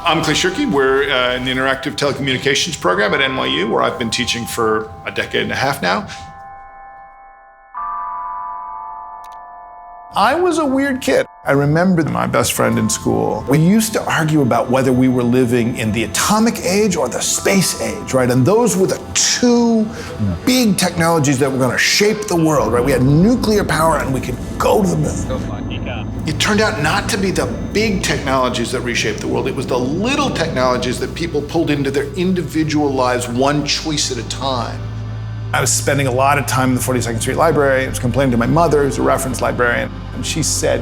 I'm Clay Shirky. We're in the Interactive Telecommunications program at NYU, where I've been teaching for a decade and a half now. I was a weird kid. I remember my best friend in school. We used to argue about whether we were living in the atomic age or the space age, right? And those were the two big technologies that were going to shape the world, right? We had nuclear power and we could go to the moon. It turned out not to be the big technologies that reshaped the world. It was the little technologies that people pulled into their individual lives, one choice at a time. I was spending a lot of time in the 42nd Street Library. I was complaining to my mother, who's a reference librarian, and she said,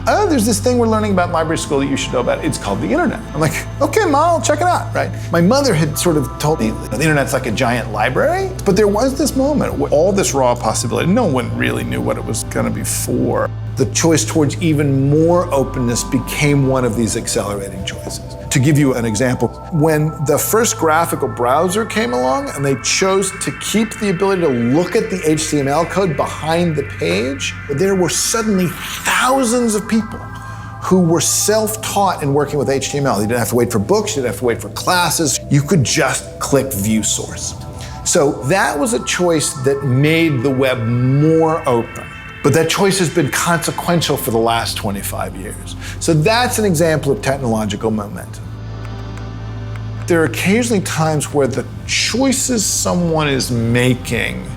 oh, there's this thing we're learning about in library school that you should know about. It's called the internet. I'm like, okay, Ma, I'll check it out, right? My mother had sort of told me the internet's like a giant library, but there was this moment where all this raw possibility, no one really knew what it was gonna be for. The choice towards even more openness became one of these accelerating choices. To give you an example, when the first graphical browser came along and they chose to keep the ability to look at the HTML code behind the page, there were suddenly thousands of people who were self-taught in working with HTML. You didn't have to wait for books, you didn't have to wait for classes. You could just click view source. So that was a choice that made the web more open. But that choice has been consequential for the last 25 years. So that's an example of technological momentum. There are occasionally times where the choices someone is making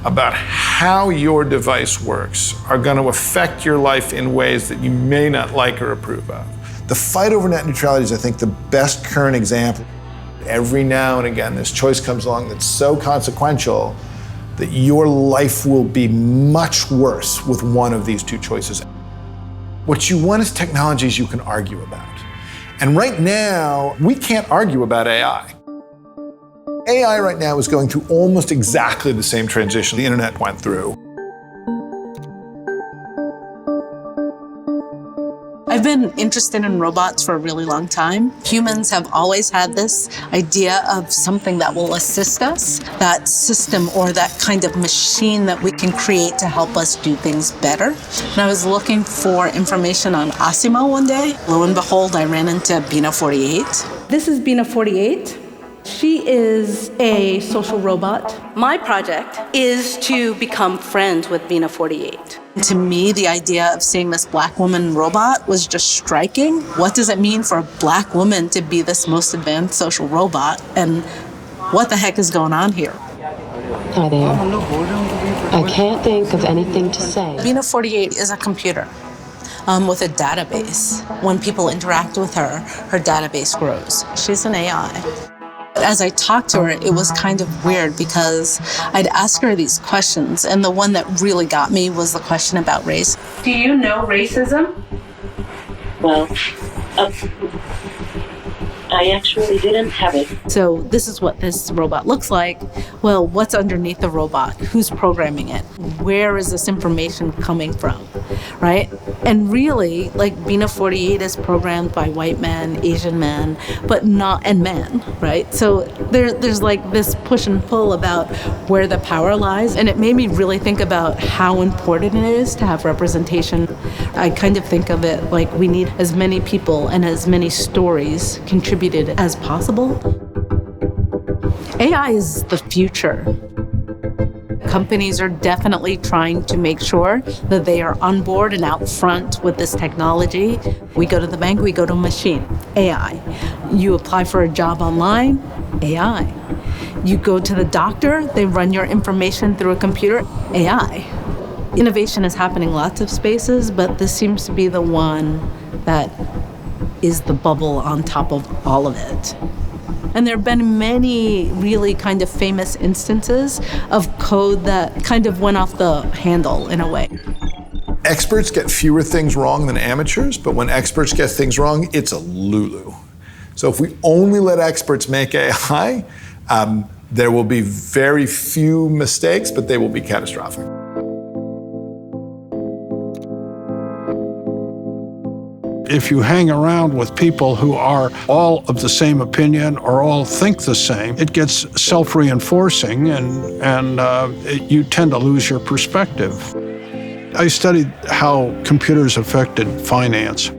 about how your device works are going to affect your life in ways that you may not like or approve of. The fight over net neutrality is, I think, the best current example. Every now and again, this choice comes along that's so consequential that your life will be much worse with one of these two choices. What you want is technologies you can argue about. And right now, we can't argue about AI. AI right now is going through almost exactly the same transition the internet went through. I've been interested in robots for a really long time. Humans have always had this idea of something that will assist us, that system or that kind of machine that we can create to help us do things better. And I was looking for information on Asimo one day. Lo and behold, I ran into Bina 48. This is Bina 48. She is a social robot. My project is to become friends with Bina 48. To me, the idea of seeing this Black woman robot was just striking. What does it mean for a Black woman to be this most advanced social robot? And what the heck is going on here? Hi there. I can't think of anything to say. Bina 48 is a computer with a database. When people interact with her, her database grows. She's an AI. As I talked to her, it was kind of weird because I'd ask her these questions, and the one that really got me was the question about race. Do you know racism? Well, I actually didn't have it. So this is what this robot looks like. Well, what's underneath the robot? Who's programming it? Where is this information coming from, right? And really, like Bina 48 is programmed by white men, Asian men, but not, and men, right? So there's like this push and pull about where the power lies. And it made me really think about how important it is to have representation. I kind of think of it like we need as many people and as many stories contributed as possible. AI is the future. Companies are definitely trying to make sure that they are on board and out front with this technology. We go to the bank, we go to a machine, AI. You apply for a job online, AI. You go to the doctor, they run your information through a computer, AI. Innovation is happening lots of spaces, but this seems to be the one that is the bubble on top of all of it. And there have been many really kind of famous instances of code that kind of went off the handle in a way. Experts get fewer things wrong than amateurs, but when experts get things wrong, it's a lulu. So if we only let experts make AI, there will be very few mistakes, but they will be catastrophic. If you hang around with people who are all of the same opinion or all think the same, it gets self-reinforcing and you tend to lose your perspective. I studied how computers affected finance.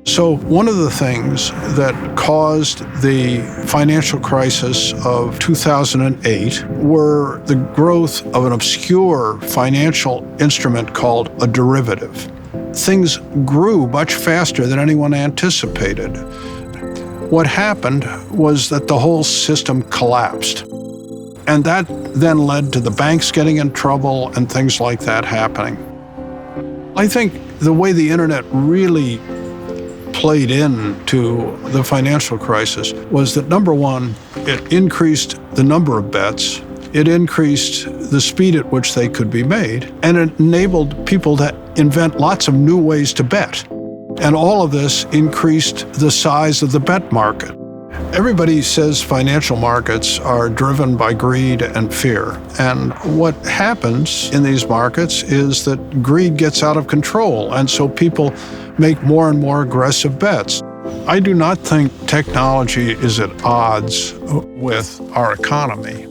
So one of the things that caused the financial crisis of 2008 were the growth of an obscure financial instrument called a derivative. Things grew much faster than anyone anticipated. What happened was that the whole system collapsed. And that then led to the banks getting in trouble and things like that happening. I think the way the internet really played into the financial crisis was that, number one, it increased the number of bets, it increased the speed at which they could be made, and it enabled people to invent lots of new ways to bet. And all of this increased the size of the bet market. Everybody says financial markets are driven by greed and fear. And what happens in these markets is that greed gets out of control, and so people make more and more aggressive bets. I do not think technology is at odds with our economy.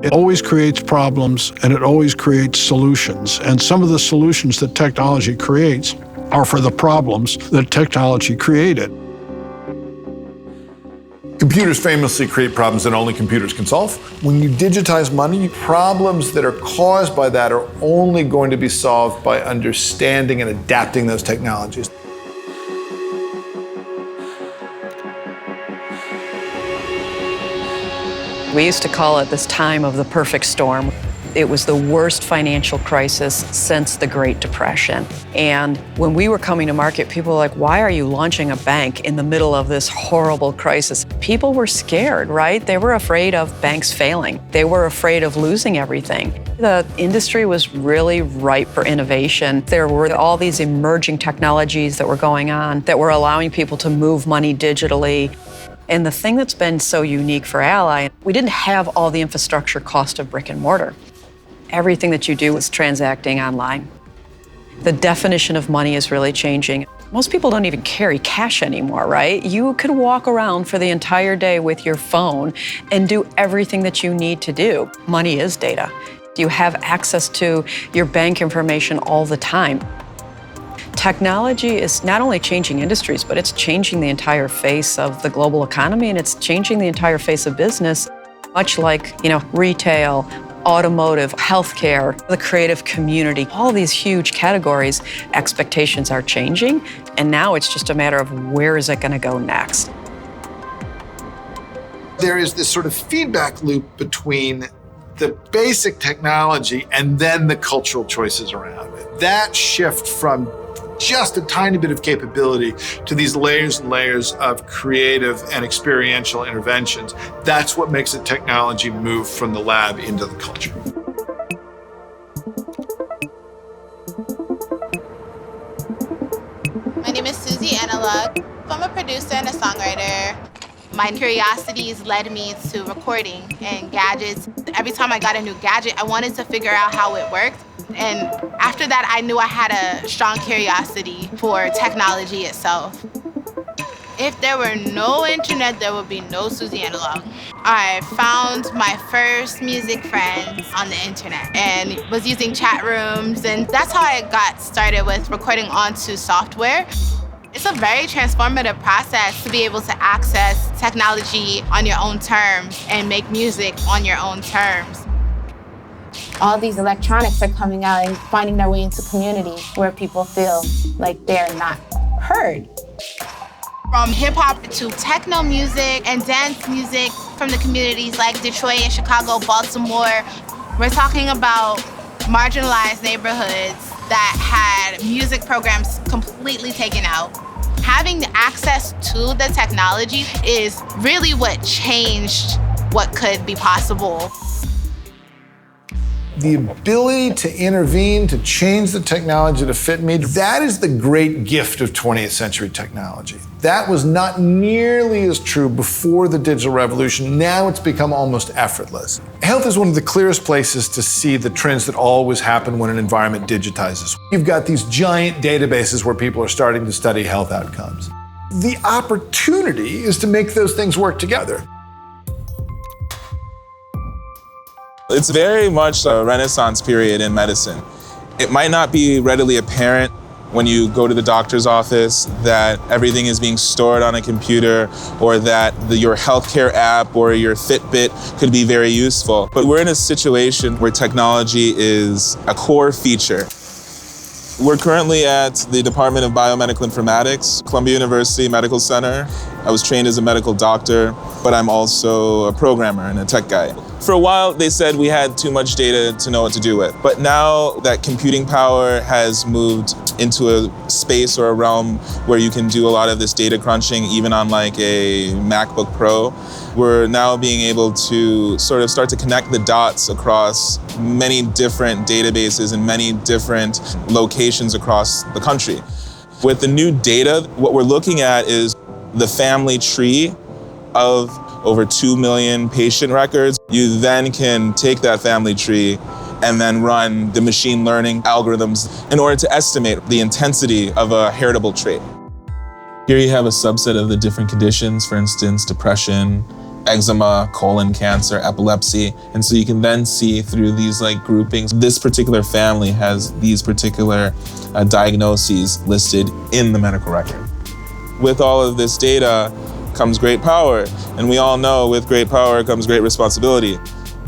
It always creates problems and it always creates solutions. And some of the solutions that technology creates are for the problems that technology created. Computers famously create problems that only computers can solve. When you digitize money, problems that are caused by that are only going to be solved by understanding and adapting those technologies. We used to call it this time of the perfect storm. It was the worst financial crisis since the Great Depression. And when we were coming to market, people were like, why are you launching a bank in the middle of this horrible crisis? People were scared, right? They were afraid of banks failing. They were afraid of losing everything. The industry was really ripe for innovation. There were all these emerging technologies that were going on that were allowing people to move money digitally. And the thing that's been so unique for Ally, we didn't have all the infrastructure cost of brick and mortar. Everything that you do is transacting online. The definition of money is really changing. Most people don't even carry cash anymore, right? You can walk around for the entire day with your phone and do everything that you need to do. Money is data. You have access to your bank information all the time. Technology is not only changing industries, but it's changing the entire face of the global economy, and it's changing the entire face of business, much like, retail, automotive, healthcare, the creative community, all these huge categories. Expectations are changing, and now it's just a matter of where is it going to go next. There is this sort of feedback loop between the basic technology and then the cultural choices around it. That shift from just a tiny bit of capability to these layers and layers of creative and experiential interventions, that's what makes a technology move from the lab into the culture. My name is Susie Analog. I'm a producer and a songwriter. My curiosities led me to recording and gadgets. Every time I got a new gadget, I wanted to figure out how it worked. And after that, I knew I had a strong curiosity for technology itself. If there were no internet, there would be no Susie Analog. I found my first music friends on the internet and was using chat rooms, and that's how I got started with recording onto software. It's a very transformative process to be able to access technology on your own terms and make music on your own terms. All these electronics are coming out and finding their way into communities where people feel like they're not heard. From hip-hop to techno music and dance music from the communities like Detroit and Chicago, Baltimore. We're talking about marginalized neighborhoods that had music programs completely taken out. Having access to the technology is really what changed what could be possible. The ability to intervene, to change the technology to fit me, that is the great gift of 20th century technology. That was not nearly as true before the digital revolution. Now it's become almost effortless. Health is one of the clearest places to see the trends that always happen when an environment digitizes. You've got these giant databases where people are starting to study health outcomes. The opportunity is to make those things work together. It's very much a renaissance period in medicine. It might not be readily apparent when you go to the doctor's office that everything is being stored on a computer or that your healthcare app or your Fitbit could be very useful. But we're in a situation where technology is a core feature. We're currently at the Department of Biomedical Informatics, Columbia University Medical Center. I was trained as a medical doctor, but I'm also a programmer and a tech guy. For a while, they said we had too much data to know what to do with. But now that computing power has moved into a space or a realm where you can do a lot of this data crunching, even on like a MacBook Pro, we're now being able to sort of start to connect the dots across many different databases and many different locations across the country. With the new data, what we're looking at is the family tree of over 2 million patient records. You then can take that family tree and then run the machine learning algorithms in order to estimate the intensity of a heritable trait. Here you have a subset of the different conditions, for instance, depression, eczema, colon cancer, epilepsy. And so you can then see through these like groupings, this particular family has these particular diagnoses listed in the medical record. With all of this data comes great power. And we all know with great power comes great responsibility.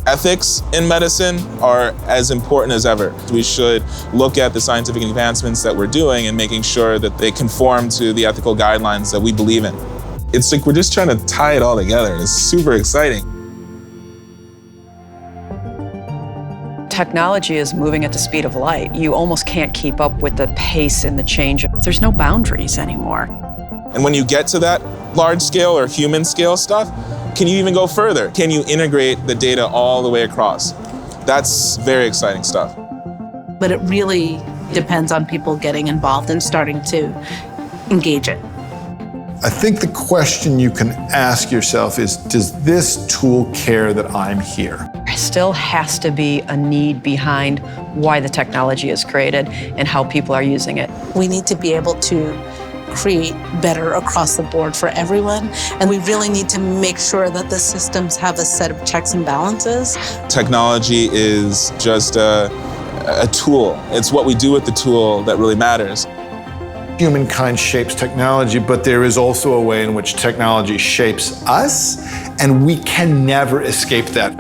Ethics in medicine are as important as ever. We should look at the scientific advancements that we're doing and making sure that they conform to the ethical guidelines that we believe in. It's like we're just trying to tie it all together. It's super exciting. Technology is moving at the speed of light. You almost can't keep up with the pace and the change. There's no boundaries anymore. And when you get to that large scale or human scale stuff, can you even go further? Can you integrate the data all the way across? That's very exciting stuff. But it really depends on people getting involved and starting to engage it. I think the question you can ask yourself is, does this tool care that I'm here? There still has to be a need behind why the technology is created and how people are using it. We need to be able to create better across the board for everyone. And we really need to make sure that the systems have a set of checks and balances. Technology is just a tool. It's what we do with the tool that really matters. Humankind shapes technology, but there is also a way in which technology shapes us, and we can never escape that.